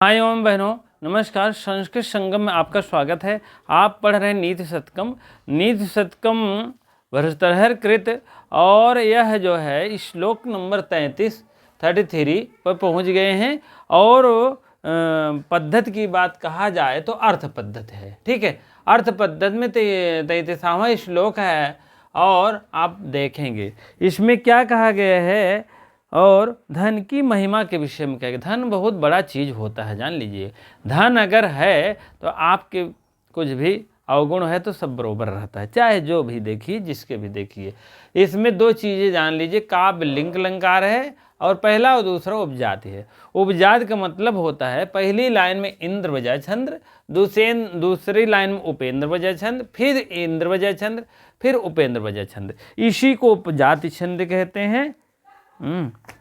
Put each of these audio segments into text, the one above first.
हाँ एवं बहनों, नमस्कार। संस्कृत संगम में आपका स्वागत है। आप पढ़ रहे हैं नीति शतकम। नीति शतकम भर्तृहरि कृत, और यह जो है श्लोक नंबर 33 पर पहुंच गए हैं। और पद्धति की बात कहा जाए तो अर्थ पद्धति है। ठीक है, अर्थ पद्धति में 33वां श्लोक है, और आप देखेंगे इसमें क्या कहा गया है। और धन की महिमा के विषय में क्या है। धन बहुत बड़ा चीज़ होता है, जान लीजिए। धन अगर है तो आपके कुछ भी अवगुण है तो सब बरोबर रहता है, चाहे जो भी देखिए, जिसके भी देखिए। इसमें दो चीज़ें जान लीजिए, काव्य लिंक अलंकार है, और पहला और दूसरा उपजाति है। उपजाति का मतलब होता है पहली लाइन में इंद्र बजाय छंद्र, दूसरी लाइन में उपेंद्र बजाय छंद, फिर इंद्र बजाय छंद, फिर उपेंद्र बजाय छंद। इसी को उपजाति छंद कहते हैं।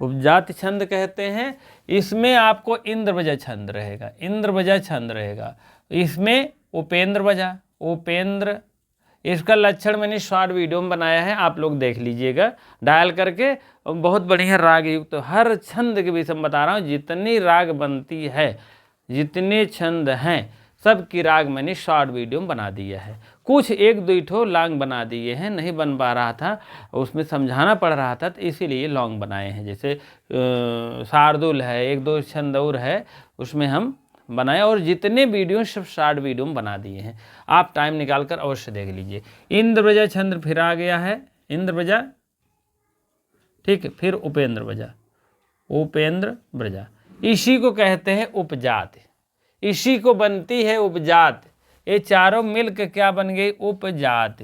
उपजाति छंद कहते हैं। इसमें आपको इंद्र बजा छंद रहेगा, इंद्र बजा छंद रहेगा। इसमें उपेंद्र बजा, उपेंद्र। इसका लक्षण मैंने शॉर्ट वीडियो में बनाया है, आप लोग देख लीजिएगा डायल करके। बहुत बढ़िया राग युक्त, तो हर छंद के विषय में बता रहा हूँ। जितनी राग बनती है, जितने छंद हैं, सब की राग मैंने शॉर्ट वीडियो में बना दिया है। कुछ एक दो ठो लॉन्ग बना दिए हैं, नहीं बन पा रहा था, उसमें समझाना पड़ रहा था, तो इसीलिए लॉन्ग बनाए हैं। जैसे शार्दुल है, एक दो छंद और है, उसमें हम बनाए। और जितने वीडियो सब शॉर्ट वीडियो में बना दिए हैं, आप टाइम निकाल कर अवश्य देख लीजिए। इंद्र बजा छंद फिर आ गया है, इंद्र बजा, ठीक है। फिर उपेंद्र बजा, उपेंद्र बजा। इसी को कहते हैं उपजाति, इसी को बनती है उपजात। ये चारों मिलकर क्या बन गई, उपजात।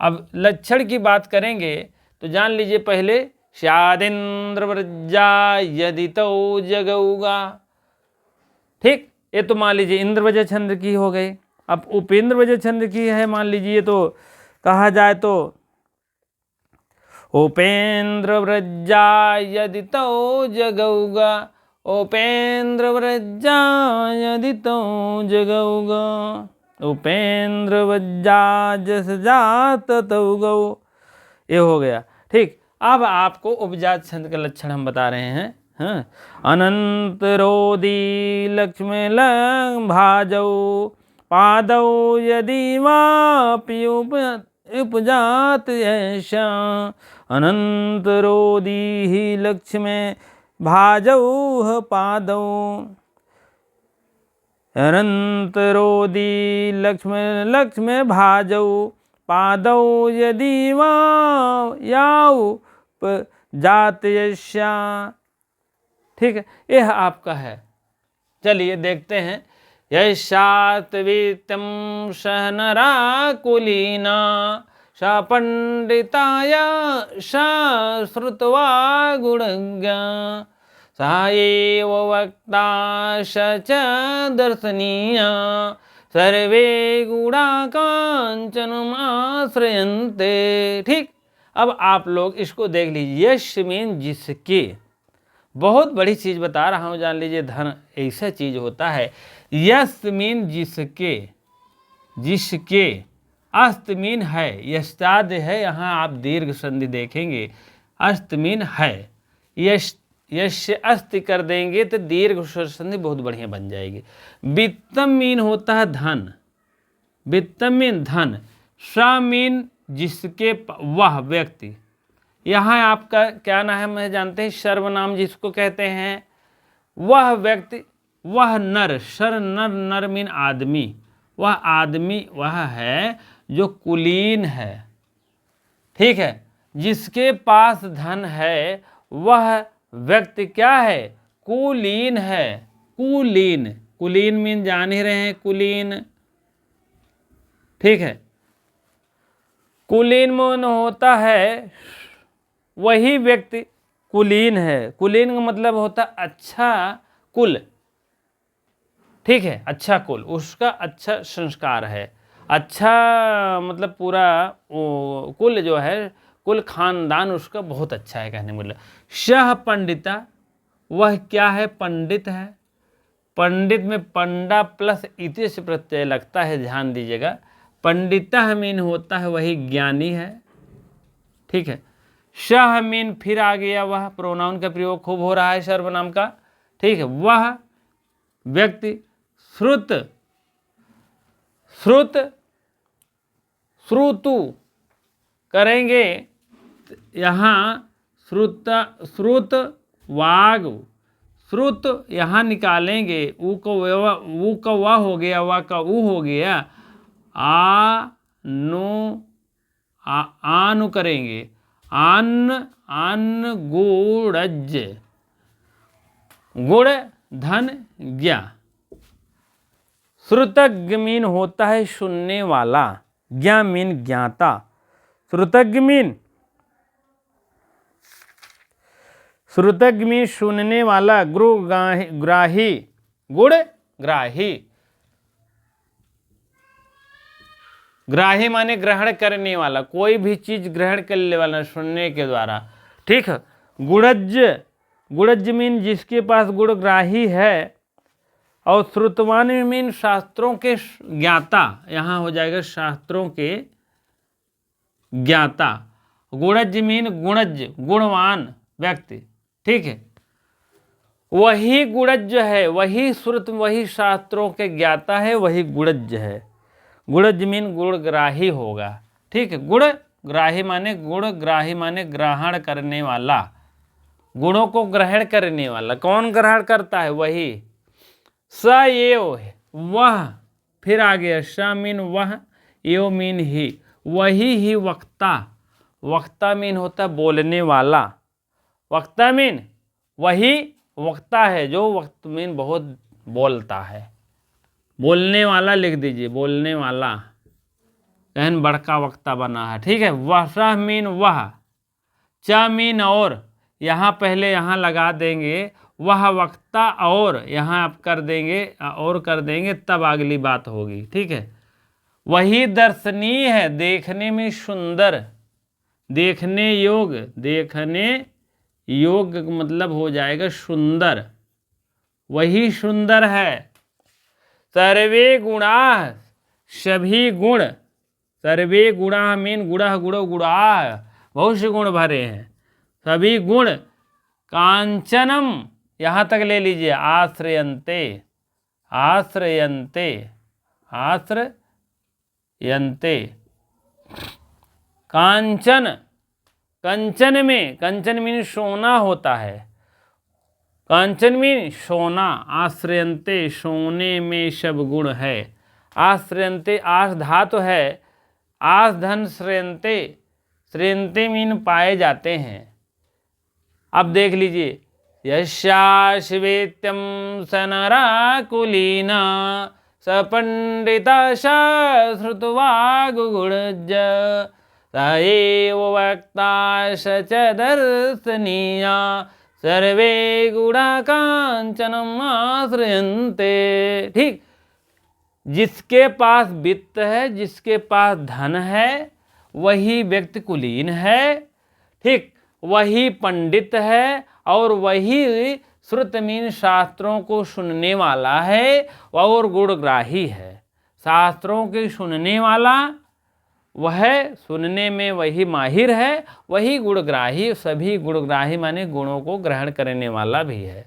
अब लक्षण की बात करेंगे तो जान लीजिए पहले, स्यादिंद्र व्रजा यदि तो जगऊगा। ठीक, ये तो मान लीजिए इंद्र वजह छंद की हो गई। अब उपेंद्र वजह छंद की है, मान लीजिए तो कहा जाए तो उपेंद्र व्रजा यदि तो जगऊगा, उपेंद्र व्रजा यदि तो जगऊगा, उपेंद्र व्रजा जस जात तौ गौ। ये हो गया। ठीक, अब आपको उपजात छंद का लक्षण हम बता रहे हैं। अनंत रोदी लक्ष्मी लंग भाजौ, पादौ यदि वापि उपजात ऐसा। अनंत रोदी ही लक्ष्मी भाजौ पादौ, अनंत रोदी लक्ष्मी भाजौ, पादौ यदि याऊ जात यश्या। ठीक है, यह आपका है। चलिए देखते हैं। यशात्वितम सहनरा कुलीना, स पंडिताय स श्रुत्वा गुणज्ञा, सा एव वक्ता स च दर्शनीया, सर्वे गुणा कांचनम आश्रयन्ते। ठीक, अब आप लोग इसको देख लीजिए। यश मीन जिसके, बहुत बड़ी चीज बता रहा हूं, जान लीजिए। धन ऐसा चीज होता है। यश मीन जिसके, जिसके। अस्त मीन है, यस्ताद है, यहाँ आप दीर्घ संधि देखेंगे। अस्त मीन है, यश यश अस्त कर देंगे तो दीर्घ संधि बहुत बढ़िया बन जाएगी। वित्तम मीन होता है धन, वित्तम मीन धन। स मीन जिसके, वह व्यक्ति। यहाँ आपका क्या नाम है जानते हैं, सर्वनाम जिसको कहते हैं। वह व्यक्ति, वह नर, सर नर, नर मीन आदमी। वह आदमी वह है जो कुलीन है। ठीक है, जिसके पास धन है वह व्यक्ति क्या है, कुलीन है। कुलीन, कुलीन मीन जान ही रहे हैं, कुलीन। ठीक है, कुलीन मीन होता है वही व्यक्ति कुलीन है। कुलीन का मतलब होता है अच्छा कुल। ठीक है, अच्छा कुल, उसका अच्छा संस्कार है। अच्छा मतलब पूरा कुल जो है, कुल खानदान उसका बहुत अच्छा है, कहने मतलब। सह पंडिता, वह क्या है, पंडित है। पंडित में पंडा प्लस इति से प्रत्यय लगता है, ध्यान दीजिएगा। पंडिता मीन होता है वही ज्ञानी है। ठीक है, सह मीन फिर आ गया, वह प्रोनाउन का प्रयोग खूब हो रहा है सर्वनाम का। ठीक है, वह व्यक्ति श्रुत श्रुतु करेंगे, यहाँ श्रुत वाग, श्रुत यहाँ निकालेंगे, ऊ का वा हो गया, वा का ऊ हो गया, आनु करेंगे, आन गुड़ज, गुड़ धन ज्ञा। श्रुतज्ञ मीन होता है सुनने वाला, ज्ञा मीन ज्ञाता। श्रुतज्ञ मीन सुनने वाला, ग्राही, गुड़ ग्राही, ग्राही माने ग्रहण करने वाला, कोई भी चीज ग्रहण करने वाला सुनने के द्वारा, ठीक है। गुड़ज मीन जिसके पास गुड़ ग्राही है, और श्रुतवान मीन शास्त्रों के ज्ञाता, यहाँ हो जाएगा शास्त्रों के ज्ञाता। गुणज मीन गुणज, गुणवान व्यक्ति, ठीक है। वही गुणज है, वही श्रुत, वही शास्त्रों के ज्ञाता है, वही गुणज है। गुणज मीन गुणग्राही होगा, ठीक है। गुणग्राही माने गुणग्राही माने ग्रहण करने वाला, गुणों को ग्रहण करने वाला। कौन ग्रहण करता है? वही। स एव वह, फिर आ गया स मीन वह, एव मीन ही, वही ही वक्ता। वक्ता मीन होता बोलने वाला, वक्ता मीन वही वक्ता है जो वक्त मीन बहुत बोलता है, बोलने वाला लिख दीजिए, बोलने वाला, कहन बड़का वक्ता बना है, ठीक है। वह मीन वह, च मीन और, यहाँ पहले यहाँ लगा देंगे वह वक्ता, और यहाँ आप कर देंगे और कर देंगे, तब अगली बात होगी, ठीक है। वही दर्शनीय है, देखने में सुंदर, देखने योग मतलब हो जाएगा सुंदर, वही सुंदर है। सर्वे गुणा, सभी गुण, सर्वे गुणा मीन गुणः गुणो गुणा, बहुत से गुण भरे हैं, सभी गुण। कांचनम यहाँ तक ले लीजिए, आश्रयन्ते, आश्रयन्ते, आश्रयन्ते। कांचन, कंचन में, कंचन मीन सोना होता है, कांचन मीन सोना। आश्रयन्ते, सोने में सब गुण है। आश्रयन्ते, आस धातु है, आस धन श्रयन्ते, श्रयन्ते मीन पाए जाते हैं। अब देख लीजिए, यस्याश्वेत्यं सनराकुलीना सपंडिता श्रुतवागुगुणज स एव वक्ता स च दर्शनीया सर्वे गुणा कांचनम आश्रयन्ते। ठीक, जिसके पास वित्त है, जिसके पास धन है, वही व्यक्ति कुलीन है, ठीक, वही पंडित है, और वही श्रुत मीन शास्त्रों को सुनने वाला है और गुणग्राही है। शास्त्रों के सुनने वाला, वह सुनने में वही माहिर है, वही गुणग्राही, सभी गुणग्राही माने गुणों को ग्रहण करने वाला भी है,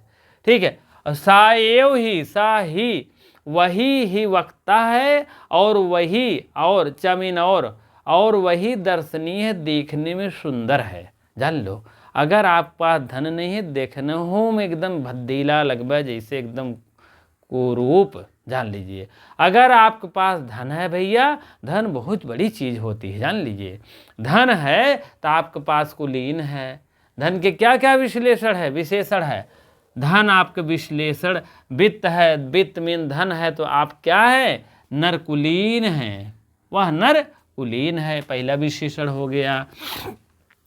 ठीक है। सा एव ही, सा ही, वही ही वक्ता है, और वही, और चमीन और वही दर्शनीय, देखने में सुंदर है। जान लो, अगर आप पास धन नहीं है, देखने हो में एकदम भद्दीला लगभग जैसे एकदम कुरूप, जान लीजिए। अगर आपके पास धन है भैया, धन बहुत बड़ी चीज़ होती है, जान लीजिए। धन है तो आपके पास कुलीन है। धन के क्या क्या विश्लेषण है, विशेषण है। धन आपके विश्लेषण, वित्त है, वित्त मीन धन है, तो आप क्या है, नर कुलीन है, वह नर कुलीन है, पहला विशेषण हो गया।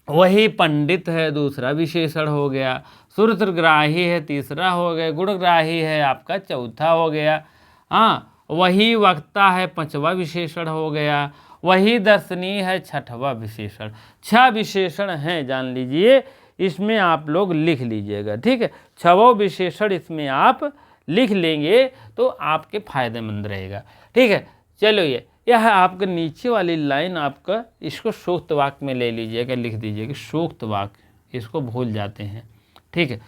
वही पंडित है, दूसरा विशेषण हो गया। श्रुतग्राही है, तीसरा हो गया। गुणग्राही है आपका, चौथा हो गया। हाँ, वही वक्ता है, पांचवा विशेषण हो गया। वही दर्शनीय है, छठवा विशेषण। 6 विशेषण हैं, जान लीजिए। इसमें आप लोग लिख लीजिएगा, ठीक है। 6 विशेषण इसमें आप लिख लेंगे तो आपके फायदेमंद रहेगा, ठीक है। चलो, यह आपका नीचे वाली लाइन आपका, इसको सूक्त वाक्य में ले लीजिएगा, लिख दीजिएगा सूक्त वाक्य, इसको भूल जाते हैं, ठीक है।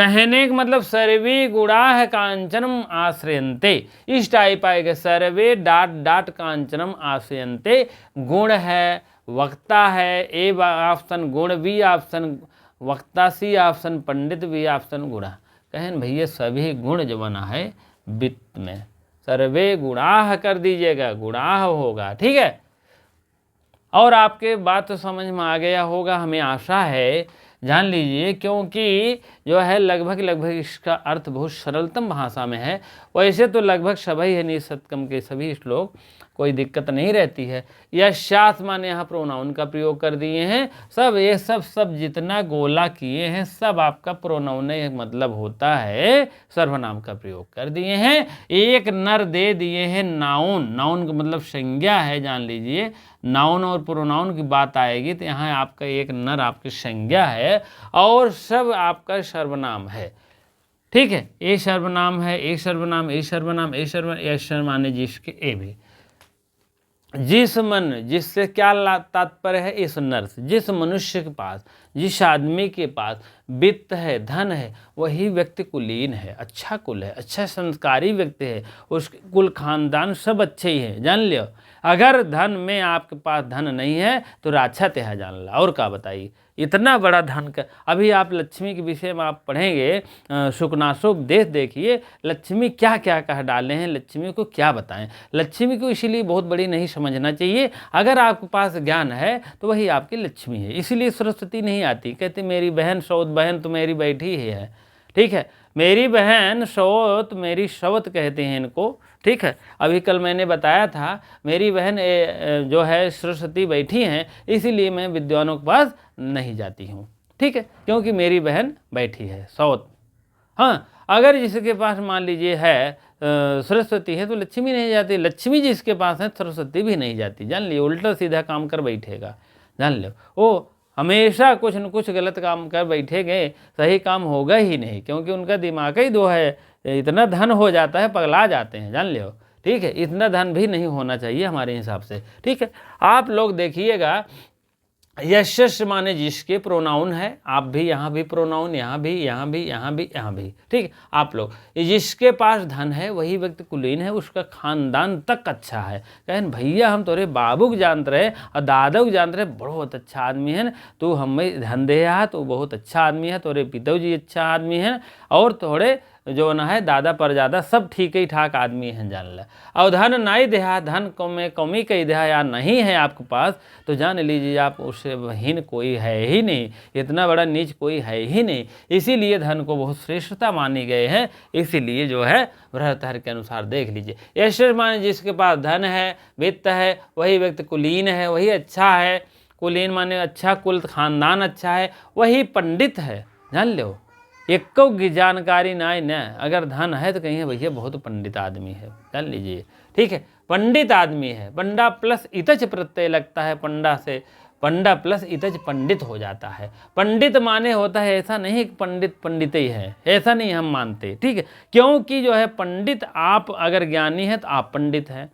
कहने का मतलब सर्वे गुणाः कांचनम आश्रयन्ते, इस टाइप आएगा, सर्वे डॉट डॉट कांचनम आश्रयन्ते। गुण है, वक्ता है, ए ऑप्शन गुण, बी ऑप्शन वक्ता, सी ऑप्शन पंडित, बी ऑप्शन गुणा। कहें भैया सभी गुण जो बना है वित्त में, सर्वे गुणाः कर दीजिएगा, गुणाः होगा, ठीक है। और आपके बात तो समझ में आ गया होगा, हमें आशा है, जान लीजिए, क्योंकि जो है लगभग इसका अर्थ बहुत सरलतम भाषा में है। वैसे तो लगभग सभी है नीच सत्कम के सभी श्लोक, कोई दिक्कत नहीं रहती है। यशास माने यहाँ प्रोनाउन का प्रयोग कर दिए हैं, सब ये सब जितना गोला किए हैं सब आपका प्रोनाउन मतलब होता है, सर्वनाम का प्रयोग कर दिए हैं। एक नर दे दिए हैं नाउन, नाउन का मतलब संज्ञा है, जान लीजिए। नाउन और प्रोनाउन की बात आएगी तो यहाँ आपका एक नर आपकी संज्ञा है और सब आपका सर्वनाम है, ठीक है। ए सर्वनाम है, ए सर्वनाम, ए सर्वनाम, ए सर्वनाम माने जिसके ए भी, जिस मन, जिससे क्या तात्पर्य है, इस नर से, जिस मनुष्य के पास, जिस आदमी के पास वित्त है, धन है, वही व्यक्ति कुलीन है, अच्छा कुल है, अच्छा संस्कारी व्यक्ति है, उसके कुल खानदान सब अच्छे ही है, जान लियो। अगर धन में आपके पास धन नहीं है तो राक्षस है, जान ला। और क्या बताइए, इतना बड़ा धन का, अभी आप लक्ष्मी के विषय में आप पढ़ेंगे, शुकनाशोपदेश देखिए, लक्ष्मी क्या क्या कह डाले हैं, लक्ष्मी को क्या बताएं। लक्ष्मी को इसीलिए बहुत बड़ी नहीं समझना चाहिए, अगर आपके पास ज्ञान है तो वही आपकी लक्ष्मी है। इसीलिए सरस्वती नहीं आती, कहते मेरी बहन सौत बहन तो मेरी बैठी ही है, ठीक है। मेरी बहन सौत, मेरी सवत कहते हैं इनको, ठीक है। अभी कल मैंने बताया था, मेरी बहन जो है सरस्वती बैठी हैं, इसीलिए मैं विद्वानों के पास नहीं जाती हूँ, ठीक है, क्योंकि मेरी बहन बैठी है सौत। हाँ, अगर जिसके पास मान लीजिए है सरस्वती है तो लक्ष्मी नहीं जाती, लक्ष्मी जिसके पास है सरस्वती भी नहीं जाती, जान लियो। उल्टा सीधा काम कर बैठेगा, जान लो, वो हमेशा कुछ न कुछ गलत काम कर बैठेंगे, सही काम होगा ही नहीं, क्योंकि उनका दिमाग ही दो है, इतना धन हो जाता है पगला जाते हैं, जान लियो, ठीक है। इतना धन भी नहीं होना चाहिए हमारे हिसाब से, ठीक है। आप लोग देखिएगा, यशस माने जिसके प्रोनाउन है, आप भी यहाँ भी प्रोनाउन, यहाँ भी, यहाँ भी, यहाँ भी, यहाँ भी, ठीक है। आप लोग, जिसके पास धन है वही व्यक्ति कुलीन है, उसका खानदान तक अच्छा है। कहें भैया हम तोरे बाबू को जानते रहे और दादा को जानते रहे, बहुत अच्छा आदमी है, तो हमें धन दे तो बहुत अच्छा आदमी है, तोरे पिताजी अच्छा आदमी है, और थोड़े जो ना है दादा पर ज़्यादा सब ठीक ही ठाक आदमी हैं, जान ला। और धन नहीं देहा, धन में कमी कही देहा या नहीं है आपके पास, तो जान लीजिए आप उससे हीन कोई है ही नहीं, इतना बड़ा नीच कोई है ही नहीं। इसीलिए धन को बहुत श्रेष्ठता मानी गए हैं, इसीलिए जो है बृहत्तर के अनुसार देख लीजिए। ऐसे माने जिसके पास धन है, वित्त है, वही व्यक्ति कुलीन है, वही अच्छा है। कुलीन माने अच्छा, कुल खानदान अच्छा है, वही पंडित है, जान लो। एको की जानकारी ना, अगर धन है तो कहीं भैया बहुत पंडित आदमी है, जान लीजिए, ठीक है। पंडित आदमी है, पंडा प्लस इतच प्रत्यय लगता है, पंडा से पंडा प्लस इतच पंडित हो जाता है। पंडित माने होता है, ऐसा नहीं कि पंडित पंडित ही है, ऐसा नहीं हम मानते, ठीक है। क्योंकि जो है पंडित, आप अगर ज्ञानी है तो आप पंडित हैं,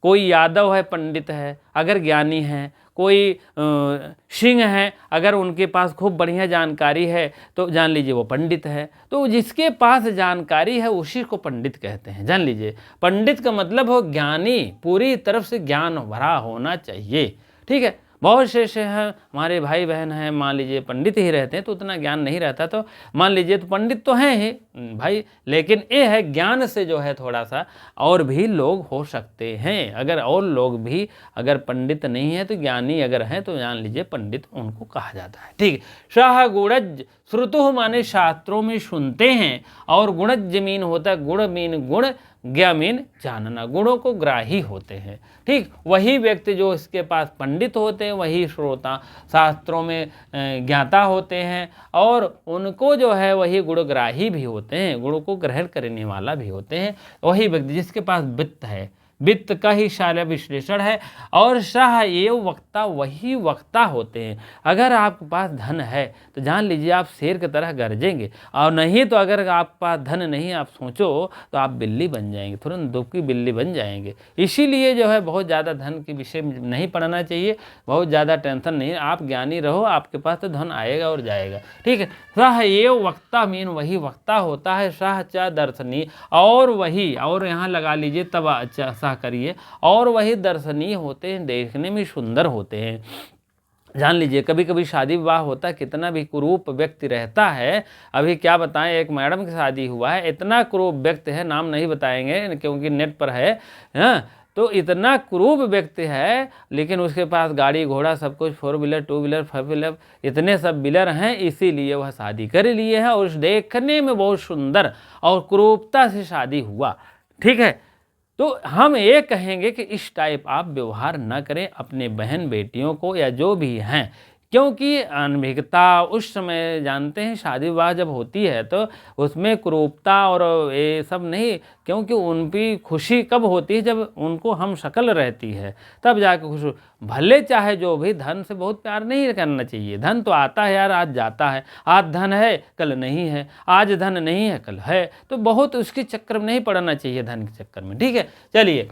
कोई यादव है पंडित है अगर ज्ञानी है, कोई सिंह है अगर उनके पास खूब बढ़िया जानकारी है तो जान लीजिए वो पंडित है। तो जिसके पास जानकारी है उसी को पंडित कहते हैं, जान लीजिए। पंडित का मतलब हो ज्ञानी, पूरी तरफ से ज्ञान भरा होना चाहिए, ठीक है। बहुत से ऐसे हैं हमारे भाई बहन हैं, मान लीजिए पंडित ही रहते हैं तो उतना ज्ञान नहीं रहता, तो मान लीजिए तो पंडित तो हैं ही भाई, लेकिन ये है ज्ञान से जो है थोड़ा सा और भी लोग हो सकते हैं। अगर और लोग भी अगर पंडित नहीं है तो ज्ञानी अगर हैं तो जान लीजिए पंडित उनको कहा जाता है, ठीक है। शाह गुणज श्रुतु माने शास्त्रों में सुनते हैं, और गुणज जमीन होता है, गुण मीन गुण, ज्ञा मीन जानना, गुणों को ग्राही होते हैं, ठीक। वही व्यक्ति जो इसके पास पंडित होते हैं वही श्रोता शास्त्रों में ज्ञाता होते हैं, और उनको जो है वही गुणग्राही भी होते हैं, गुणों को ग्रहण करने वाला भी होते हैं। वही व्यक्ति जिसके पास वित्त है, वित्त का ही सारा विश्लेषण है। और सह एव वक्ता, वही वक्ता होते हैं। अगर आपके पास धन है तो जान लीजिए आप शेर की तरह गरजेंगे, और नहीं तो अगर आपके पास धन नहीं, आप सोचो तो आप बिल्ली बन जाएंगे, तुरंत दुबकी बिल्ली बन जाएंगे। इसीलिए जो है बहुत ज़्यादा धन के विषय में नहीं पढ़ना चाहिए, बहुत ज़्यादा टेंशन नहीं। आप ज्ञानी रहो, आपके पास तो धन आएगा और जाएगा। ठीक है। सह एव वक्ता मीन वही वक्ता होता है। सह च दर्शनीय, और वही, और यहाँ लगा लीजिए तब अच्छा सह करिए, और वही दर्शनीय होते हैं, देखने में सुंदर होते हैं। जान लीजिए कभी कभी शादी विवाह होता है, कितना भी कुरूप व्यक्ति रहता है। अभी क्या बताएं, एक मैडम की शादी हुआ है, इतना कुरूप व्यक्ति है, नाम नहीं बताएंगे क्योंकि नेट पर है। हाँ, तो इतना क्रूप व्यक्ति है, लेकिन उसके पास गाड़ी घोड़ा सब कुछ, 4 व्हीलर 2 व्हीलर 5 व्हीलर इतने सब व्हीलर हैं, इसीलिए वह शादी कर लिए है, और देखने में बहुत सुंदर और क्रूपता से शादी हुआ। ठीक है। तो हम ये कहेंगे कि इस टाइप आप व्यवहार न करें अपने बहन बेटियों को या जो भी हैं, क्योंकि अनभिज्ञता उस समय जानते हैं शादी विवाह जब होती है तो उसमें क्रूरता और ये सब नहीं, क्योंकि उनकी खुशी कब होती है जब उनको हम शक्ल रहती है, तब जाके खुश। भले चाहे जो भी, धन से बहुत प्यार नहीं करना चाहिए। धन तो आता है यार, आज जाता है, आज धन है कल नहीं है, आज धन नहीं है कल है, तो बहुत उसके चक्कर में नहीं पड़ना चाहिए, धन के चक्कर में। ठीक है। चलिए,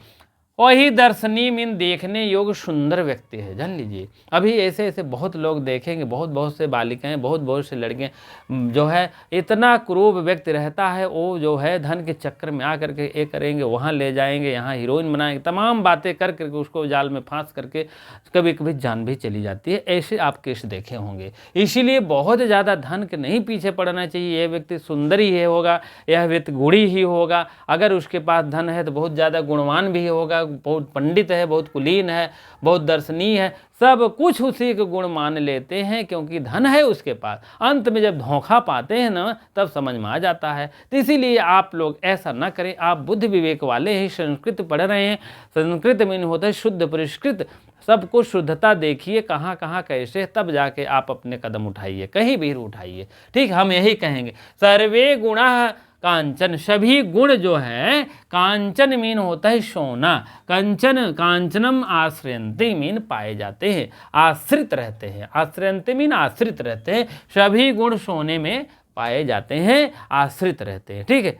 वही दर्शनीय मीन देखने योग्य सुंदर व्यक्ति है। जान लीजिए अभी ऐसे ऐसे बहुत लोग देखेंगे, बहुत बहुत से बालिकाएं, बहुत बहुत से लड़के जो है इतना क्रूर व्यक्ति रहता है, वो जो है धन के चक्कर में आकर के ये करेंगे, वहाँ ले जाएंगे, यहाँ हीरोइन बनाएंगे, तमाम बातें कर करके उसको जाल में फांस करके कभी कभी जान भी चली जाती है। ऐसे आप केस देखे होंगे। इसीलिए बहुत ज़्यादा धन के नहीं पीछे पड़ना चाहिए। यह व्यक्ति सुंदर ही है होगा, यह व्यक्ति गुणी ही होगा, अगर उसके पास धन है तो बहुत ज़्यादा गुणवान भी होगा, बहुत पंडित है, बहुत कुलीन है, बहुत दर्शनीय है, सब कुछ उसी के गुण मान लेते हैं क्योंकि धन है उसके पास। अंत में जब धोखा पाते हैं ना, तब समझ में आ जाता है। तो इसीलिए आप लोग ऐसा ना करें। आप बुद्धि विवेक वाले हैं, संस्कृत पढ़ रहे हैं, संस्कृत में होता है शुद्ध परिष्कृत, सब कुछ शुद्धता देखिए कहाँ कहाँ कैसे, तब जाके आप अपने कदम उठाइए, कहीं भी उठाइए। ठीक, हम यही कहेंगे। सर्वे गुणा कांचन, सभी गुण जो है, कांचन मीन होता है सोना, कंचन कांचनम आश्रयंते मीन पाए जाते हैं, आश्रित रहते हैं। आश्रयंते मीन आश्रित रहते हैं, सभी गुण सोने में पाए जाते हैं, आश्रित रहते हैं। ठीक है।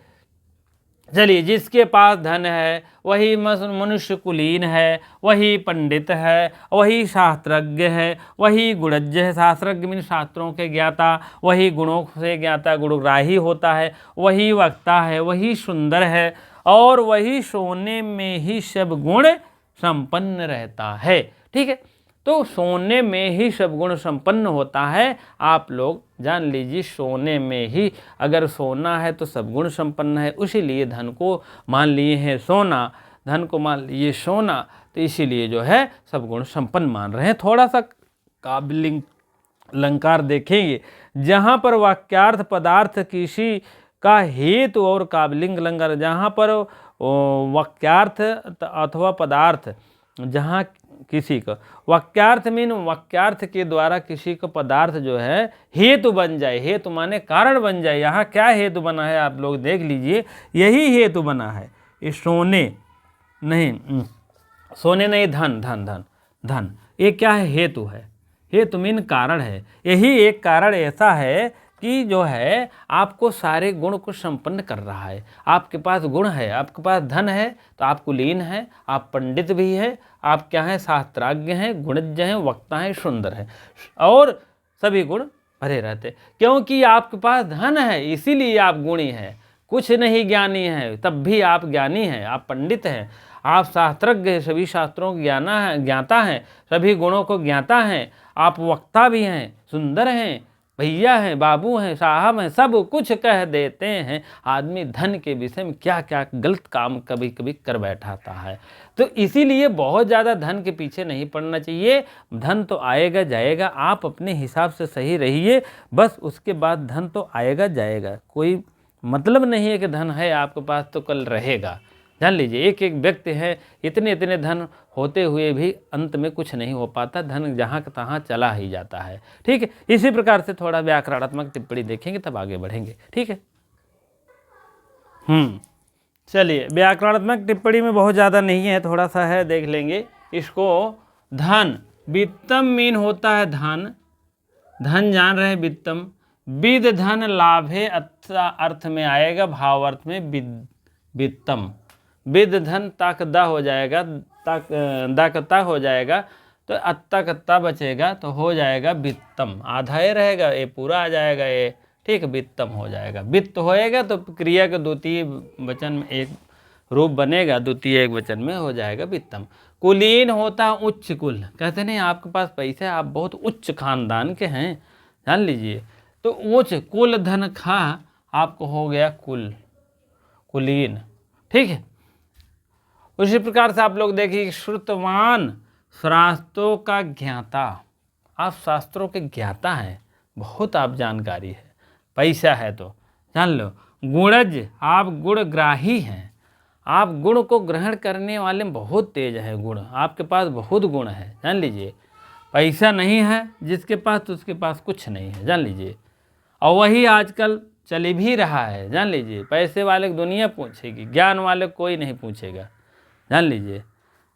चलिए, जिसके पास धन है वही मनुष्य कुलीन है, वही पंडित है, वही शास्त्रज्ञ है, वही गुणज्ञ है। शास्त्रज्ञ मीन शास्त्रों के ज्ञाता, वही गुणों से ज्ञाता गुणग्राही होता है, वही वक्ता है, वही सुंदर है, और वही सोने में ही सब गुण संपन्न रहता है। ठीक है। तो सोने में ही सब गुण संपन्न होता है। आप लोग जान लीजिए सोने में ही, अगर सोना है तो सब गुण संपन्न है, इसीलिए धन को मान लिए हैं सोना, धन को मान लिए सोना, तो इसीलिए जो है सब गुण संपन्न मान रहे हैं। थोड़ा सा काव्य अलंकार देखेंगे, जहाँ पर वाक्यार्थ पदार्थ किसी का हेतु और काव्यलिंग अलंकार, जहाँ पर वाक्यार्थ अथवा पदार्थ, जहाँ किसी का वाक्यार्थ मीन वाक्यार्थ के द्वारा किसी का पदार्थ जो है हेतु बन जाए, हेतु माने कारण बन जाए। यहाँ क्या हेतु बना है आप लोग देख लीजिए, यही हेतु बना है। ये सोने नहीं, सोने नहीं, धन धन धन धन, ये क्या है? हेतु है। हेतु मीन कारण है। यही एक कारण ऐसा है कि जो है आपको सारे गुण को संपन्न कर रहा है। आपके पास गुण है, आपके पास धन है, तो आप कुलीन हैं, आप पंडित भी हैं, आप क्या हैं? शास्त्राज्ञ हैं, गुणज्ञ हैं, वक्ता हैं, सुंदर हैं, और सभी गुण भरे रहते, क्योंकि आपके पास धन है, इसीलिए आप गुणी हैं। कुछ नहीं ज्ञानी है तब भी आप ज्ञानी हैं, आप पंडित हैं, आप शास्त्रज्ञ हैं, सभी शास्त्रों को ज्ञाता हैं, सभी गुणों को ज्ञाता हैं, आप वक्ता भी हैं, सुंदर हैं, भैया हैं, बाबू हैं, साहब हैं, सब कुछ कह देते हैं। आदमी धन के विषय में क्या क्या गलत काम कभी कभी कर बैठाता है। तो इसीलिए बहुत ज़्यादा धन के पीछे नहीं पड़ना चाहिए। धन तो आएगा जाएगा, आप अपने हिसाब से सही रहिए, बस उसके बाद धन तो आएगा जाएगा। कोई मतलब नहीं है कि धन है आपके पास तो कल रहेगा। जान लीजिए, एक एक व्यक्ति है, इतने इतने धन होते हुए भी अंत में कुछ नहीं हो पाता, धन जहाँ का तहाँ चला ही जाता है। ठीक है। इसी प्रकार से थोड़ा व्याकरणात्मक टिप्पणी देखेंगे तब आगे बढ़ेंगे। ठीक है। चलिए, व्याकरणात्मक टिप्पणी में बहुत ज़्यादा नहीं है, थोड़ा सा है, देख लेंगे इसको। धन, वित्तम मीन होता है धन, धन जान रहे हैं, वित्तम। विद धन लाभे अर्थ में आएगा, भाव अर्थ में वित्तम। विद धन तक द हो जाएगा, तक दा हो जाएगा, तो अत्ता कत्ता बचेगा, तो हो जाएगा वित्तम। आधा ये रहेगा, ये पूरा आ जाएगा ये, ठीक, वित्तम हो जाएगा। वित्त होएगा तो क्रिया के द्वितीय वचन में एक रूप बनेगा, द्वितीय एक वचन में हो जाएगा वित्तम। कुलीन होता है उच्च कुल, कहते नहीं आपके पास पैसा है, आप बहुत उच्च खानदान के हैं, जान लीजिए, तो उच्च कुल धन खा आपको हो गया कुल, कुलीन, ठीक है। उसी प्रकार से आप लोग देखिए, श्रुतवान, शास्त्रों का ज्ञाता, आप शास्त्रों के ज्ञाता हैं, बहुत आप जानकारी है, पैसा है तो जान लो। गुणज, आप गुणग्राही हैं, आप गुण को ग्रहण करने वाले में बहुत तेज है, गुण आपके पास बहुत गुण है, जान लीजिए। पैसा नहीं है जिसके पास, तो उसके पास कुछ नहीं है, जान लीजिए। और वही आजकल चल भी रहा है, जान लीजिए। पैसे वाले की दुनिया पूछेगी, ज्ञान वाले कोई नहीं पूछेगा, जान लीजिए।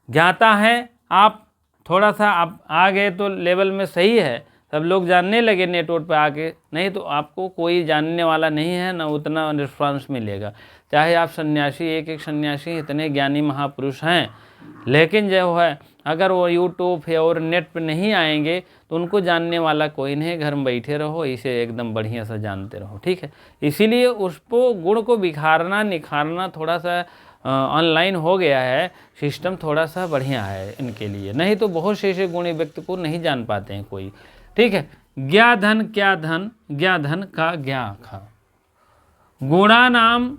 ज्ञाता हैं आप, थोड़ा सा आप आ गए तो लेवल में सही है, सब लोग जानने लगे नेटवर्क पे आके, नहीं तो आपको कोई जानने वाला नहीं है, ना उतना रिस्पांस मिलेगा। चाहे आप सन्यासी, एक एक सन्यासी इतने ज्ञानी महापुरुष हैं, लेकिन जो है अगर वो यूट्यूब है और नेट पे नहीं आएंगे तो उनको जानने वाला कोई नहीं, घर में बैठे रहो, इसे एकदम बढ़िया से जानते रहो, ठीक है। इसीलिए उसको गुण को बिखारना निखारना थोड़ा सा ऑनलाइन हो गया है, सिस्टम थोड़ा सा बढ़िया है इनके लिए, नहीं तो बहुत से ऐसे गुणी व्यक्ति को नहीं जान पाते हैं कोई, ठीक है। ज्ञा धन, क्या धन, ज्ञा धन का ज्ञा खा। गुणानाम,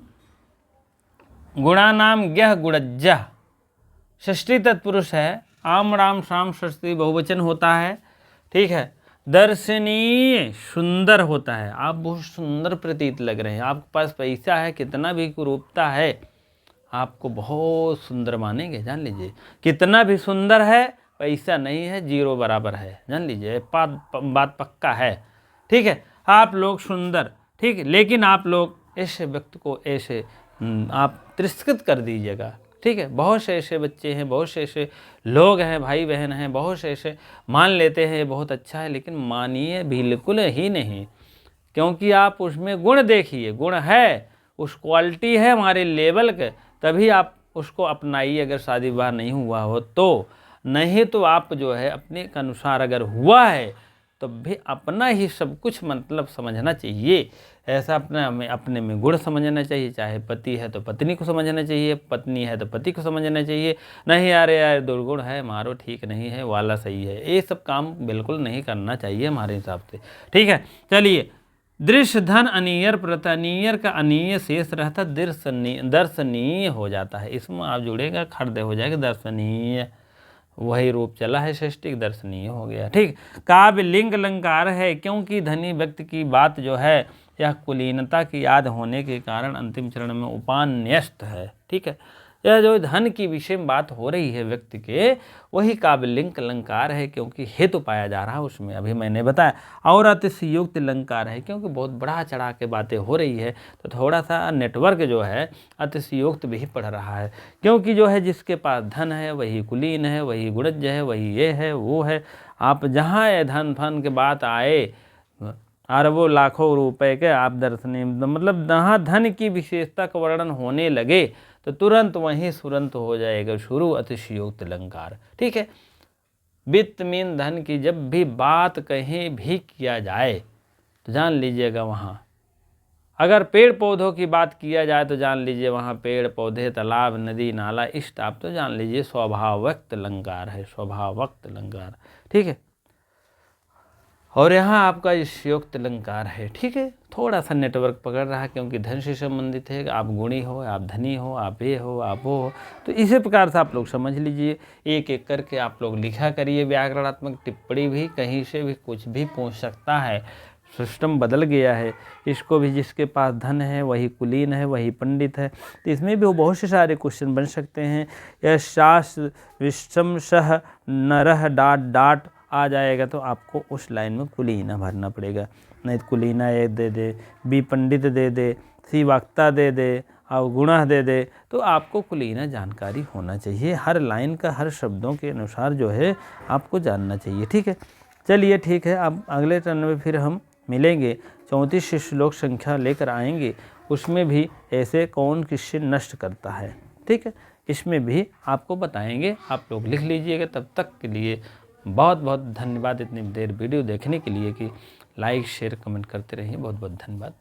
गुणानाम ज्ञ गुणज्जा, षष्ठी तत्पुरुष है, आम राम शाम षष्ठी बहुवचन होता है, ठीक है। दर्शनीय, सुंदर होता है, आप बहुत सुंदर प्रतीत लग रहे हैं, आपके पास पैसा है, कितना भी कुरूपता है, आपको बहुत सुंदर मानेंगे, जान लीजिए। कितना भी सुंदर है, पैसा नहीं है, जीरो बराबर है, जान लीजिए, बात पक्का है, ठीक है। आप लोग सुंदर, ठीक है, लेकिन आप लोग ऐसे व्यक्ति को ऐसे आप तिरस्कृत कर दीजिएगा, ठीक है। बहुत से ऐसे बच्चे हैं, बहुत से ऐसे लोग हैं, भाई बहन हैं, बहुत से ऐसे मान लेते हैं बहुत अच्छा है, लेकिन मानिए बिल्कुल ही नहीं, क्योंकि आप उसमें गुण देखिए, गुण है, उस क्वालिटी है हमारे लेवल के, तभी आप उसको अपनाइए। अगर शादी विवाह नहीं हुआ हो तो, नहीं तो आप जो है अपने के अनुसार अगर हुआ है तो भी अपना ही सब कुछ मतलब समझना चाहिए, ऐसा अपने में गुण समझना चाहिए। चाहे पति है तो पत्नी को समझना चाहिए, पत्नी है तो पति को समझना चाहिए, नहीं यार दुर्गुण है, मारो ठीक नहीं है, वाला सही है, ये सब काम बिल्कुल नहीं करना चाहिए हमारे हिसाब से, ठीक है। चलिए, दृश्य धन अनीयर प्रत, अनीयर का अनीय शेष रहता, दर्शनीय हो जाता है, इसमें आप जुड़ेगा खर्द हो जाएगा, दर्शनीय, वही रूप चला है, षष्ठी दर्शनीय हो गया, ठीक। काव्य लिंग अलंकार है, क्योंकि धनी व्यक्ति की बात जो है यह कुलीनता की याद होने के कारण अंतिम चरण में उपान्यस्त है, ठीक है। यह जो धन की विषय में बात हो रही है व्यक्ति के, वही काव्य लिंग अलंकार है, क्योंकि हेतु पाया जा रहा है उसमें, अभी मैंने बताया। और अतिशयोक्त अलंकार है, क्योंकि बहुत बढ़ा चढ़ा के बातें हो रही है, तो थोड़ा सा नेटवर्क जो है अतिशयोक्त भी पढ़ रहा है, क्योंकि जो है जिसके पास धन है वही कुलीन है, वही गुणज है, वही ये है वो है। आप जहाँ ये धन फन के बात आए, अरबों लाखों रुपए के आप दर्शनीय, मतलब जहाँ धन की विशेषता का वर्णन होने लगे तो तुरंत वहीं सुरंत हो जाएगा शुरू अतिशयोक्त अलंकार, ठीक है। वित्त मीन धन की जब भी बात कहीं भी किया जाए तो जान लीजिएगा वहाँ, अगर पेड़ पौधों की बात किया जाए तो जान लीजिए वहाँ पेड़ पौधे तालाब नदी नाला इष्ट, आप तो जान लीजिए स्वभावक्त अलंकार है, स्वभावक्त अलंकार, ठीक है। और यहाँ आपका योक्त अलंकार है, ठीक है। थोड़ा सा नेटवर्क पकड़ रहा है क्योंकि धन से संबंधित है, आप गुणी हो, आप धनी हो, आप ये हो, आप वो हो, तो इसी प्रकार से आप लोग समझ लीजिए। एक एक करके आप लोग लिखा करिए, व्याकरणात्मक टिप्पणी भी कहीं से भी कुछ भी पूछ सकता है, सिस्टम बदल गया है। इसको भी जिसके पास धन है वही कुलीन है, वही पंडित है, तो इसमें भी वो बहुत से सारे क्वेश्चन बन सकते हैं। यह शास्त्र विषम सह नरह डाट डाट आ जाएगा तो आपको उस लाइन में कुलीना भरना पड़ेगा, नहीं तो कुलीना एक दे दे, बी पंडित दे दे, सी वक्ता दे दे, अवगुणः दे दे, तो आपको कुलीन जानकारी होना चाहिए। हर लाइन का हर शब्दों के अनुसार जो है आपको जानना चाहिए। ठीक है, चलिए ठीक है, अब अगले टर्न में फिर हम मिलेंगे। 34 श्लोक संख्या लेकर आएंगे, उसमें भी ऐसे कौन किससे नष्ट करता है। ठीक है, इसमें भी आपको बताएंगे, आप लोग लिख लीजिएगा। तब तक के लिए बहुत बहुत धन्यवाद इतनी देर वीडियो देखने के लिए। कि लाइक शेयर कमेंट करते रहिए। बहुत बहुत धन्यवाद।